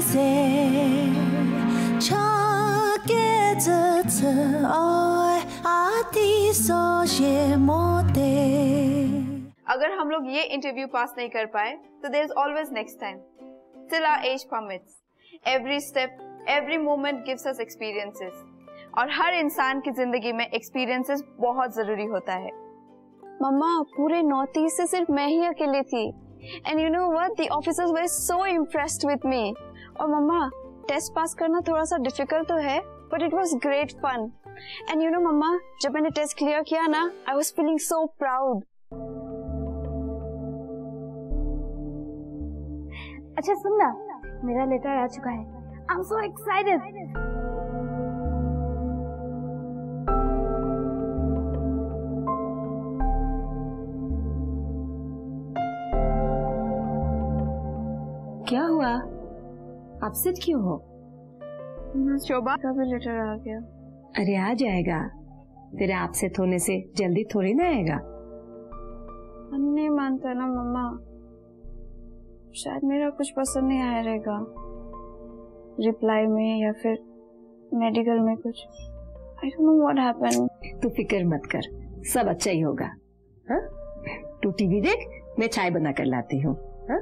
些差给这次爱阿迪所些莫得。 अगर हम लोग ये इंटरव्यू पास नहीं कर पाए तो there is always next time. Till our age permits. Every step, every moment gives us experiences. और हर इंसान की जिंदगी में एक्सपीरियंसेस बहुत जरूरी होता है. मम्मा, पूरे नॉर्थ ईस्ट से सिर्फ मैं ही अकेली थी. And you know what, the officers were so impressed with me. और मम्मा, टेस्ट पास करना थोड़ा सा डिफिकल्ट तो है, but it was great fun. And you know मम्मा, जब मैंने टेस्ट क्लियर किया ना, I was feeling so proud. अच्छा सुन ना, मेरा लेटर आ चुका है. I am so excited. क्या हुआ? अपसेट क्यों हो? शोभा का भी लेटर आ गया. अरे आ जाएगा. तेरे अपसेट होने से जल्दी थोड़ी ना आएगा. हम नहीं मानता ना मम्मा. शायद मेरा कुछ पसंद नहीं आया रहेगा रिप्लाई में या फिर मेडिकल में कुछ. I don't know what happened. तू फिक्र मत कर, सब अच्छा ही होगा. हाँ? तू टीवी देख, मैं चाय बना कर लाती हूँ. हाँ?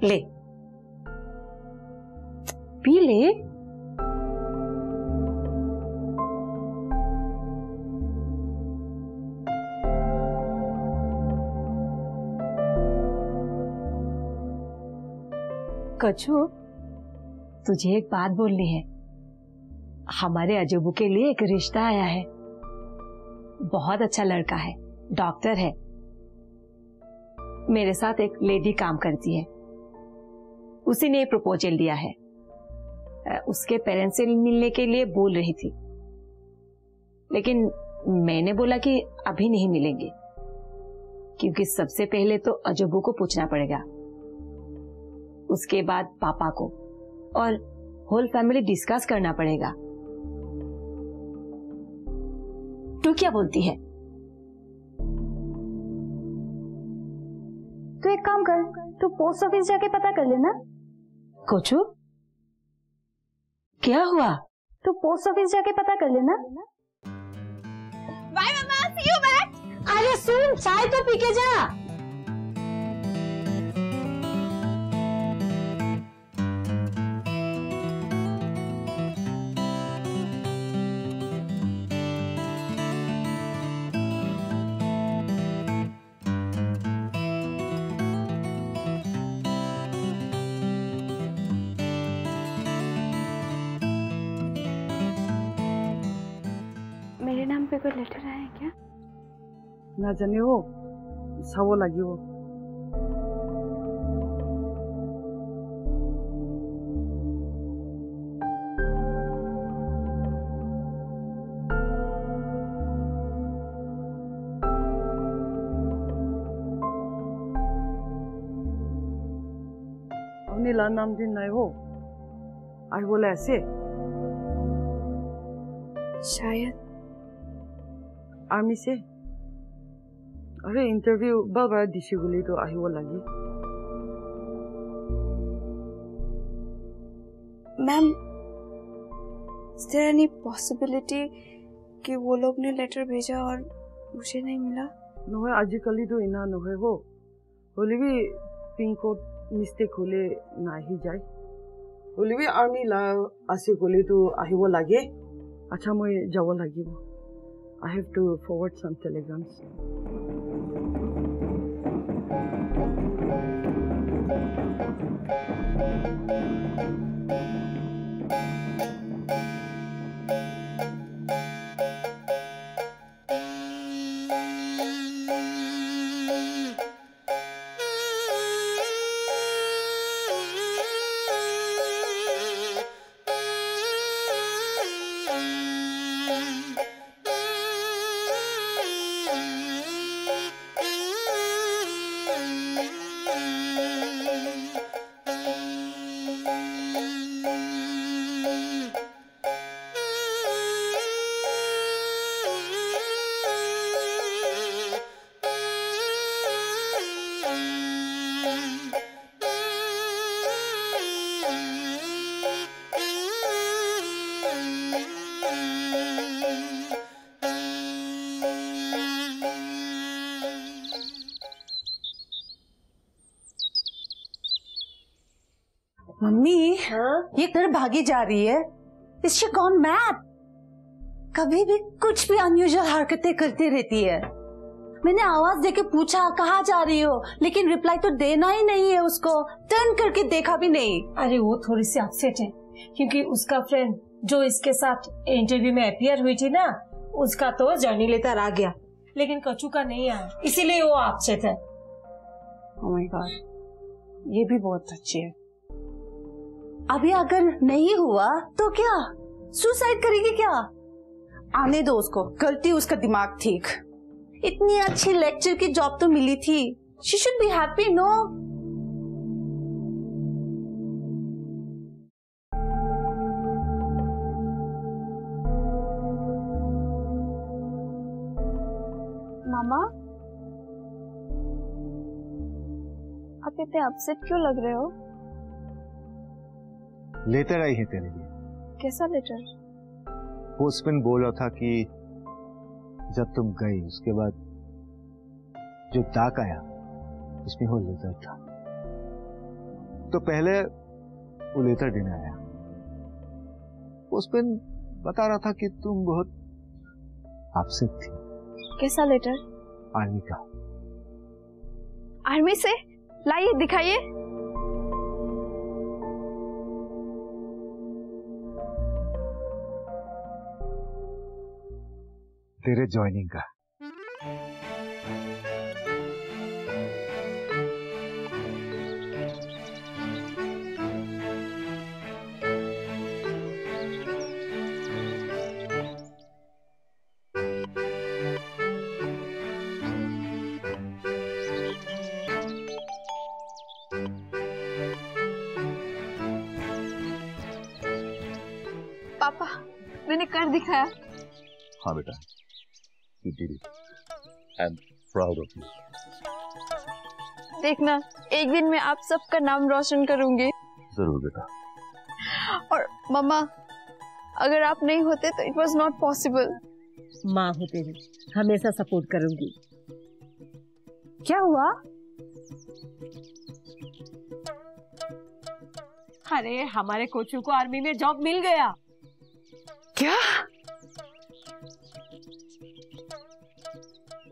ले पी ले. कछु, तुझे एक बात बोलनी है. हमारे अजूबू के लिए एक रिश्ता आया है. बहुत अच्छा लड़का है, डॉक्टर है. मेरे साथ एक लेडी काम करती है. उसी ने प्रपोजल दिया है. उसके पेरेंट्स से मिलने के लिए बोल रही थी, लेकिन मैंने बोला कि अभी नहीं मिलेंगे, क्योंकि सबसे पहले तो अजूबू को पूछना पड़ेगा, उसके बाद पापा को, और होल फैमिली डिस्कस करना पड़ेगा. तू क्या बोलती है? तू एक काम कर, तू पोस्ट ऑफिस जाके पता कर लेना. कोचू, क्या हुआ? तू पोस्ट ऑफिस जाके पता कर लेना. Bye mamma, see you back. अरे सुन, चाय तो पी के जा. मेरे नाम पे कोई लेटर आया है क्या? ना जाने हो, सावो लगी हो. अपने ला नाम दिन नहीं हो. आई बोला ऐसे. शायद आर्मी से. अरे इंटरव्यू बाबा दिशी बोली तो आई वो लगी. Ma'am, is there any possibility कि वो लोग ने लेटर भेजा और मुझे नहीं मिला? नोहे आजकल तो इना नोहे हो. बोली भी पिन कोड मिस्टेक होले ना ही जाए. बोली भी आर्मी ला आसे बोली तो आई वो लगे. अच्छा मैं जाओ लगी वो. I have to forward some telegrams. Mummy ये घर भागी जा रही है। Is she gone mad? कभी भी कुछ भी अनयूजुअल हरकतें करती रहती है। मैंने आवाज देके पूछा कहाँ जा रही हो, लेकिन रिप्लाई तो देना ही नहीं है उसको, टर्न करके देखा भी नहीं। अरे वो थोड़ी सी अपसेट है क्योंकि उसका फ्रेंड जो इसके साथ इंटरव्यू में अपियर हुई थी ना, उसका तो जर्नी लेटर आ गया लेकिन कचू का नहीं आया, इसीलिए वो अपसेट है। Oh my God, ये भी बहुत अच्छी है। अभी अगर नहीं हुआ तो क्या सुसाइड करेगी क्या? आने दो उसको, गलती उसका दिमाग ठीक। इतनी अच्छी लेक्चर की जॉब तो मिली थी। She should be happy, no? मामा, आप इतने अपसेट क्यों लग रहे हो? लेटर आई है तेरे लिए। कैसा लेटर? पोस्टमैन बोल रहा था कि जब तुम गई उसके बाद जो डाक आया उसमें वो लेटर था। तो पहले वो लेटर देने आया। पोस्टमैन बता रहा था कि तुम बहुत अपसेट थी। कैसा लेटर? आर्मी का। आर्मी से? लाइए दिखाइए। तेरे ज्वाइनिंग का। पापा, मैंने कर दिखाया। हाँ बेटा, you did it. I'm proud of you. देखना, एक दिन मैं आप सबका नाम रोशन करूंगी। जरूर बेटा। और मम्मा, अगर आप नहीं होते तो इट वॉज नॉट पॉसिबल। माँ हो तेरी, हमेशा सपोर्ट करूंगी। क्या हुआ? अरे हमारे कोचू को आर्मी में जॉब मिल गया। क्या?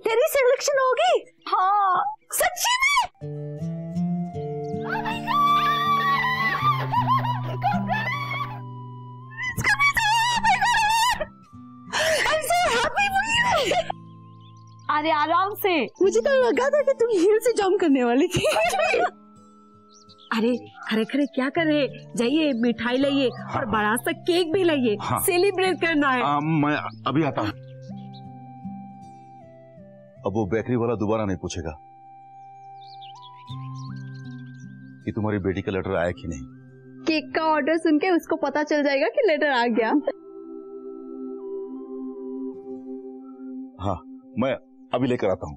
तेरी सिलेक्शन होगी? हाँ, सच्ची में? I'm so happy for you. अरे आराम से। मुझे तो लगा था कि तुम हिल से जंप करने वाली थी। अरे खरे खरे क्या कर रहे, जाइए मिठाई लाइए और बड़ा सा केक भी लाइए। हाँ। सेलिब्रेट करना है। मैं अभी आता हूँ। अब वो बेकरी वाला दोबारा नहीं पूछेगा कि तुम्हारी बेटी का लेटर आया कि नहीं। केक का ऑर्डर सुन के उसको पता चल जाएगा कि लेटर आ गया। हाँ, मैं अभी लेकर आता हूँ।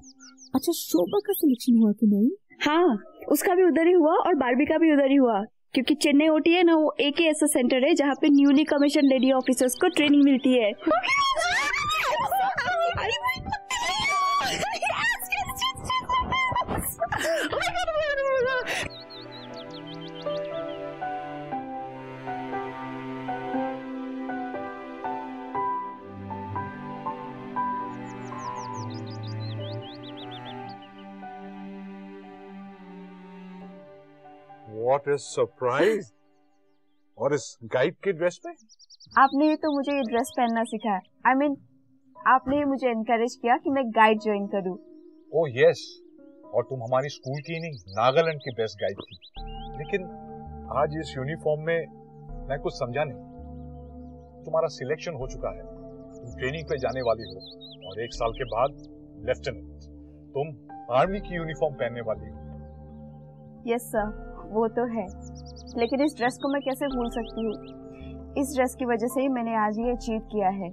अच्छा, शोभा का सिलेक्शन हुआ कि नहीं? हाँ, उसका भी उधर ही हुआ और बारबी का भी उधर ही हुआ, क्योंकि चेन्नई ओटी है ना, वो AKSS सेंटर है जहाँ पे न्यूली कमीशन लेडी ऑफिसर्स को ट्रेनिंग मिलती है। What a surprise! और इस गाइड के ड्रेस में? आपने ही तो मुझे ये ड्रेस पहनना सिखाया। I mean, आपने ही मुझे एनकरेज किया कि मैं गाइड ज्वाइन करूं। Oh yes, और तुम हमारी स्कूल की नहीं, नागालैंड की बेस्ट गाइड थी। लेकिन आज इस यूनिफॉर्म में मैं कुछ समझा नहीं। तुम्हारा सिलेक्शन हो चुका है, तुम ट्रेनिंग पे जाने वाली हो और 1 साल के बाद लेफ्टिनेंट, तुम आर्मी की यूनिफॉर्म पहनने वाली हो। यस सर, वो तो है, लेकिन इस ड्रेस को मैं कैसे भूल सकती हूँ। इस ड्रेस की वजह से ही मैंने आज ये अचीव किया है।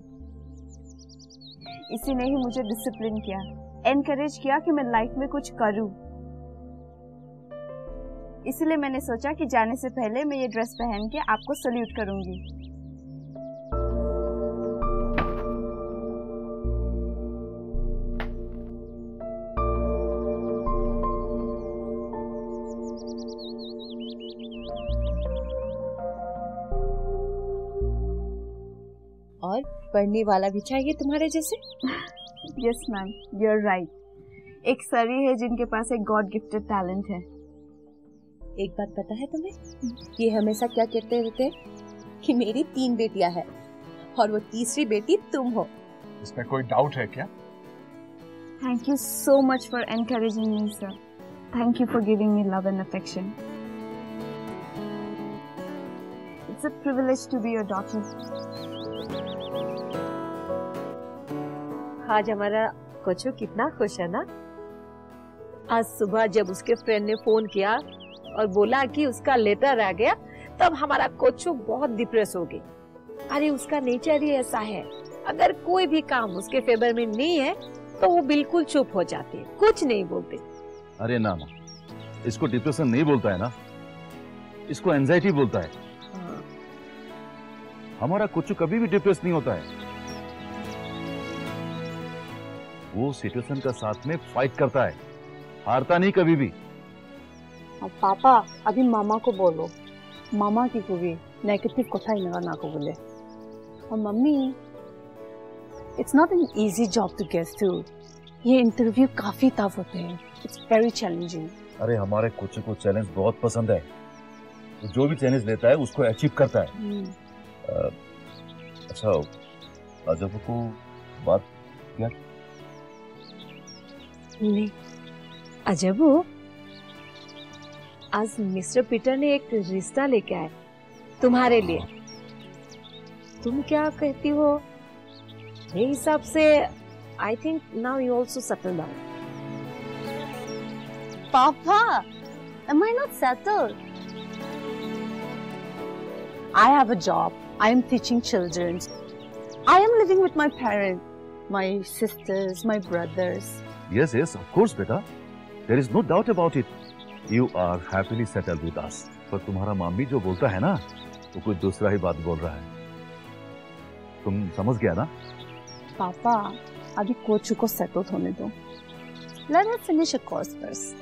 इसी ने ही मुझे डिसिप्लिन किया, एनकरेज किया कि मैं लाइफ में कुछ करूं। इसलिए मैंने सोचा कि जाने से पहले मैं ये ड्रेस पहन के आपको सल्यूट करूंगी। पढ़ने वाला भी चाहिए तुम्हारे जैसे। Yes ma'am, you are right. एक सर ही है जिनके पास एक गॉड गिफ्टेड टैलेंट है। एक बात पता है तुम्हें, ये हमेशा क्या कहते रहते हैं कि मेरी 3 बेटियां हैं और वो तीसरी बेटी तुम हो। इसमें कोई डाउट है क्या? Thank you so much for encouraging me sir. Thank you for giving me love and affection. It's a privilege to be your daughter. आज हमारा कोचू कितना खुश है ना। आज सुबह जब उसके फ्रेंड ने फोन किया और बोला कि उसका लेटर आ गया, तब हमारा कोचू बहुत डिप्रेस हो गई। अरे उसका नेचर ही ऐसा है, अगर कोई भी काम उसके फेवर में नहीं है तो वो बिल्कुल चुप हो जाती है, कुछ नहीं बोलते। अरे ना ना, इसको डिप्रेशन नहीं बोलता है ना, इसको एंजाइटी बोलता है। हाँ। हमारा कुछ कभी भी डिप्रेस नहीं होता है, वो सिचुएशन का साथ में फाइट करता है, हारता नहीं कभी भी। और पापा अभी मामा को बोलो, मामा की को भी नेगेटिव कथा ही ना को बोले। और mummy, it's not an easy job to get through. ये इंटरव्यू काफी टफ होते हैं, इट्स वेरी चैलेंजिंग। अरे हमारे कोच को चैलेंज बहुत पसंद है, तो जो भी चैलेंज लेता है उसको अचीव करता है। अच्छा, अजब को बात क्या? नहीं अजब, आज मिस्टर पीटर ने एक रिश्ता लेके आए तुम्हारे लिए। तुम क्या कहती हो? मेरे हिसाब से I think now you also settle down. पापा, am I not settled? I have a job. I am teaching children. I am living with my parents, my sisters, my brothers. Yes, yes, of course, बेटा. There is no doubt about it. You are happily settled with us. पर तुम्हारा मामी जो बोलता है ना, वो कोई दूसरा ही बात बोल रहा है। तुम समझ गया ना? पापा, अभी कोच को सेटल होने दो। Let her finish a course first.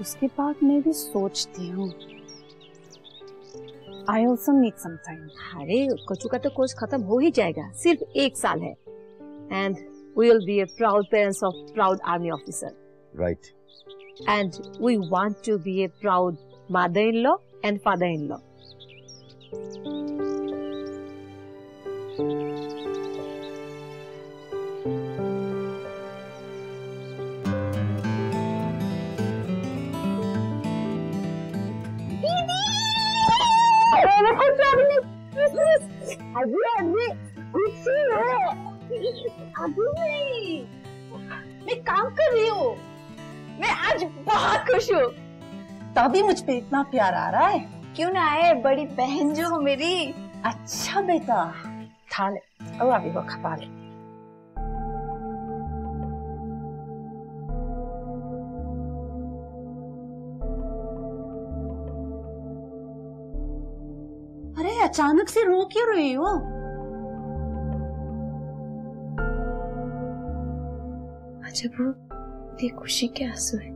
उसके बाद मैं भी सोचती हूँ। I also need some time. अरे कोचू का तो कोर्स खत्म हो ही जाएगा, सिर्फ 1 साल है। And we will be a proud parents of proud army officer. Right. And we want to be a proud mother-in-law and father-in-law. मैं काम कर रही हूँ। मैं आज बहुत खुश हूँ। तभी मुझ पे इतना प्यार आ रहा है। क्यों ना आए, बड़ी बहन जो हो मेरी। अच्छा बेटा, खा ले। और अभी वो खा ले। अरे अचानक से रो क्यों रही हो? अजब, ये खुशी के आंसू है।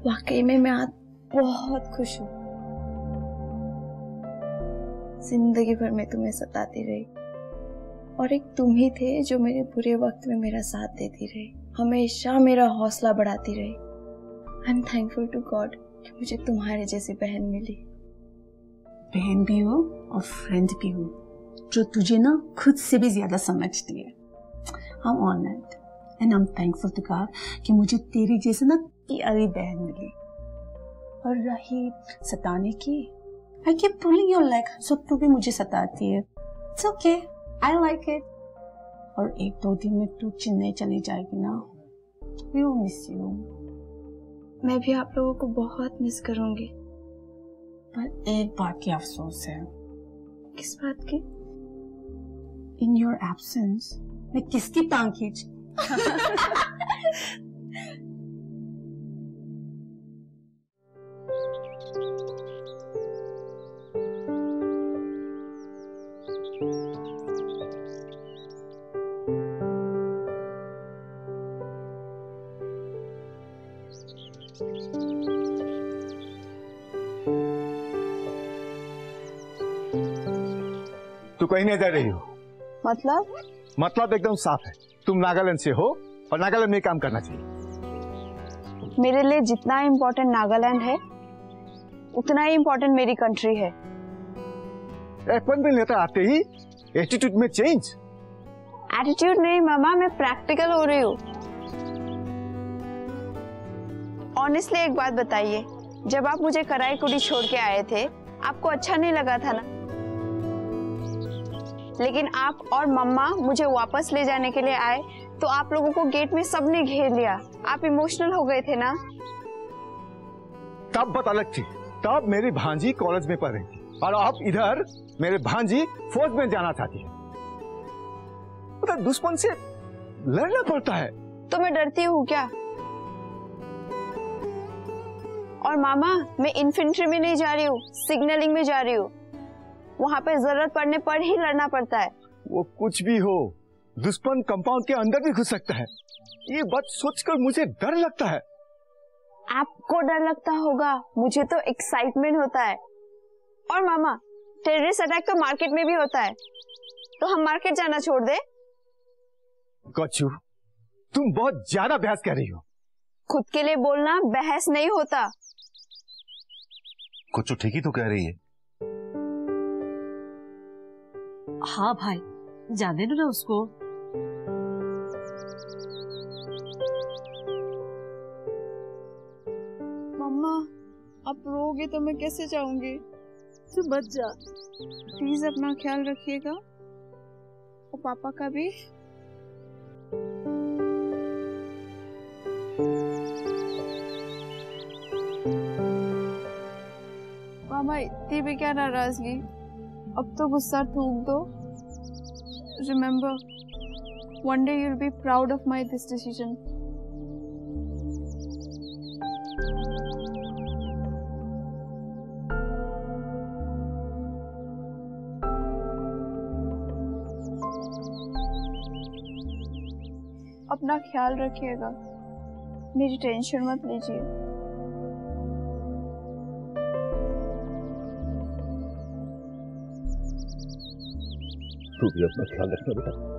वाकई में मैं आज बहुत खुश हूँ। जिंदगी भर मैं तुम्हें सताती रही और एक तुम ही थे जो मेरे बुरे वक्त में मेरा साथ देती रही, हमेशा मेरा हौसला बढ़ाती रही। I am thankful to God कि मुझे तुम्हारे जैसी बहन मिली। बहन भी हो और फ्रेंड भी हो, जो तुझे ना खुद से भी ज्यादा समझती है। I'm honored and I'm thankful to God कि मुझे तेरी जैसे ना प्यारी बहन मिली। और रही सताने की, I keep pulling your leg, so तू भी मुझे सताती है। It's okay, I like it। और 1-2 दिन में तू चेन्नई चली जाएगी ना, we will miss you। मैं भी आप लोगों को बहुत मिस करूंगी। पर एक बात की अफसोस है। किस बात की? In your absence, मैं किसकी टांग खींच? तू कहीं नहीं जा रही हो। मतलब एकदम साफ है, तुम नागालैंड से हो और नागालैंड में काम करना चाहिए। मेरे लिए जितना इम्पोर्टेंट नागालैंड है उतना ही इम्पोर्टेंट मेरी कंट्री है। अपॉइंटमेंट लेटर आते ही एटीट्यूड में चेंज। एटीट्यूड नहीं मामा, मैं प्रैक्टिकल हो रही हूँ। ऑनेस्टली एक बात बताइए, जब आप मुझे कराईकुड़ी छोड़ के आए थे आपको अच्छा नहीं लगा था ना? लेकिन आप और मम्मा मुझे वापस ले जाने के लिए आए तो आप लोगों को गेट में सबने घेर लिया। आप इमोशनल हो गए थे ना? तब बात अलग थी, तब मेरी भांजी कॉलेज में पढ़ रही थी और अब इधर मेरे भांजी फौज में जाना चाहती है। तो दुश्मन से लड़ना पड़ता है। तो मैं डरती हूँ क्या? और मामा मैं इन्फेंट्री में नहीं जा रही हूँ, सिग्नलिंग में जा रही हूँ। वहाँ पे जरूरत पड़ने पर ही लड़ना पड़ता है। वो कुछ भी हो, दुश्मन कंपाउंड के अंदर भी घुस सकता है। ये बात सोचकर मुझे डर लगता है। आपको डर लगता होगा, मुझे तो एक्साइटमेंट होता है। और मामा टेररिस्ट अटैक तो मार्केट में भी होता है, तो हम मार्केट जाना छोड़ दे? कच्चू, तुम बहुत ज्यादा बहस कर रही हो। खुद के लिए बोलना बहस नहीं होता। कुछ ठीक ही तो कह रही है। हाँ भाई, जाने दो ना उसको। मम्मा आप रोगे तो मैं कैसे जाऊंगी? तू मत जा। प्लीज अपना ख्याल रखिएगा और पापा का भी। मामा इतनी भी क्या नाराजगी, अब तो गुस्सा थूक दो। Remember, one day you'll be proud of this decision. अपना ख्याल रखिएगा, मेरी टेंशन मत लीजिए। तू भी अपना ख्याल रखना बेटा।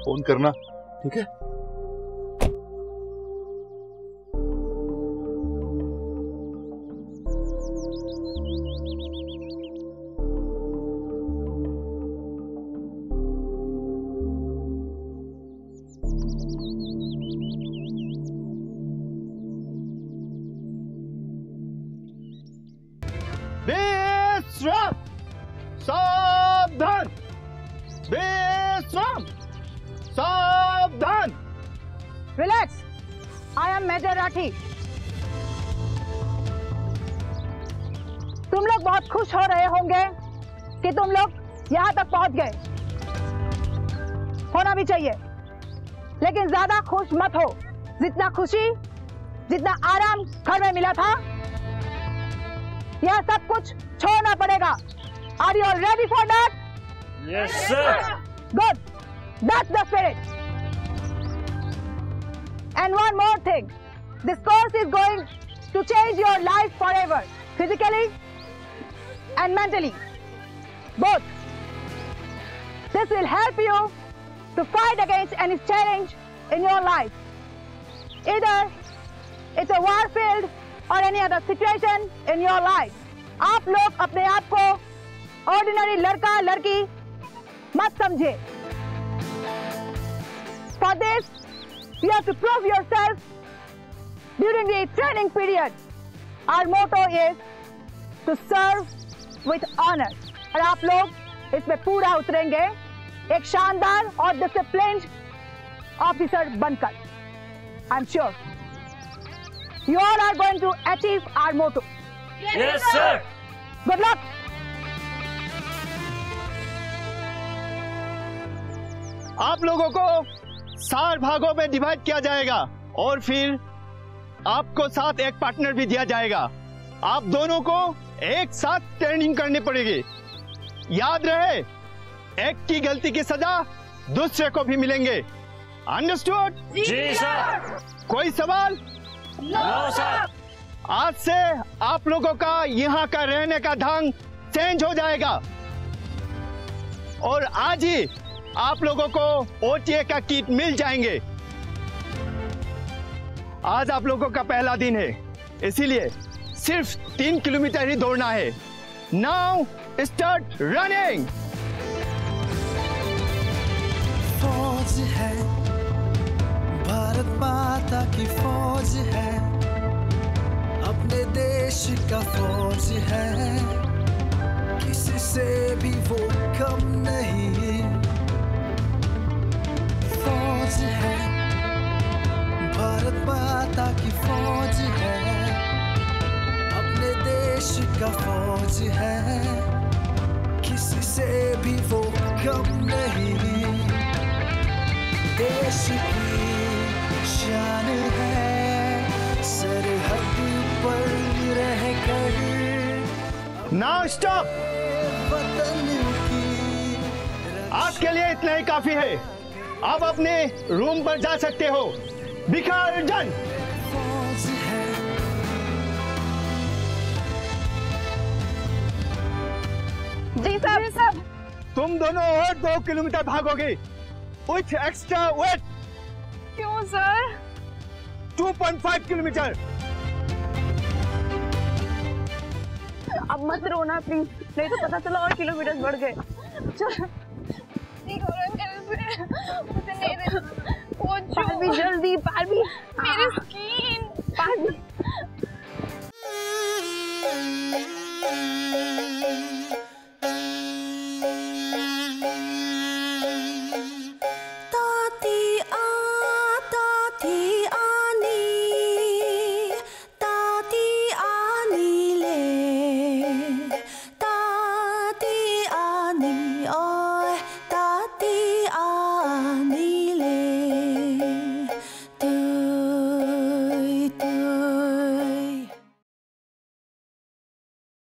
फोन करना, ठीक है? विश्राम, सावधान, विश्राम, सावधान। Relax, I am major Rathi. तुम लोग बहुत खुश हो रहे होंगे कि तुम लोग यहाँ तक पहुँच गए। होना भी चाहिए, लेकिन ज्यादा खुश मत हो। जितना खुशी, जितना आराम घर में मिला था, यह सब कुछ छोड़ना पड़ेगा। Are you all ready for that? Yes sir. Good, that's the spirit. And one more thing, this course is going to change your life forever, physically and mentally, both. This will help you to fight against any challenge in your life. Either it's a war field or any other situation in your life. आप लोग अपने आप को ordinary लड़का लड़की मत समझे। For this, you have to prove yourself during the training period. Our motto is to serve with honor. और आप लोग इसमें पूरा उतरेंगे एक शानदार और डिसिप्लिन्ड ऑफिसर बनकर। I'm sure you all are going to achieve our motto. Yes, sir. Good luck. आप लोगों को 4 भागों में डिवाइड किया जाएगा। और फिर आपको साथ एक पार्टनर भी दिया जाएगा। आप दोनों को एक साथ ट्रेनिंग करनी पड़ेगी। याद रहे, एक की गलती की सजा दूसरे को भी मिलेंगे। अंडरस्टूड? जी सर। कोई सवाल? No sir. आज से आप लोगों का यहाँ का रहने का ढंग चेंज हो जाएगा और आज ही आप लोगों को ओटीए का किट मिल जाएंगे। आज आप लोगों का पहला दिन है, इसीलिए सिर्फ 3 किलोमीटर ही दौड़ना है। Now start running. फौज है, भारत माता की फौज है, अपने देश का फौज है, किसी से भी वो कम नहीं। फौज है, भारत माता की फौज है, अपने देश का फौज है, किसी से भी वो कम नहीं। देश की शान है, सरहद पर रहकर। Now stop. वतन की आज के लिए इतना ही काफी है। आप अपने रूम पर जा सकते हो। भिखार जन। फौज है। जी साहब। तुम दोनों और 2 किलोमीटर भागोगे विथ एक्स्ट्रा वेट। क्यों सर? 2.5 किलोमीटर। अब मत रोना प्लीज, नहीं तो पता चला और किलोमीटर बढ़ गए। पारवी जल्दी, पारवी मेरी स्किन, पारवी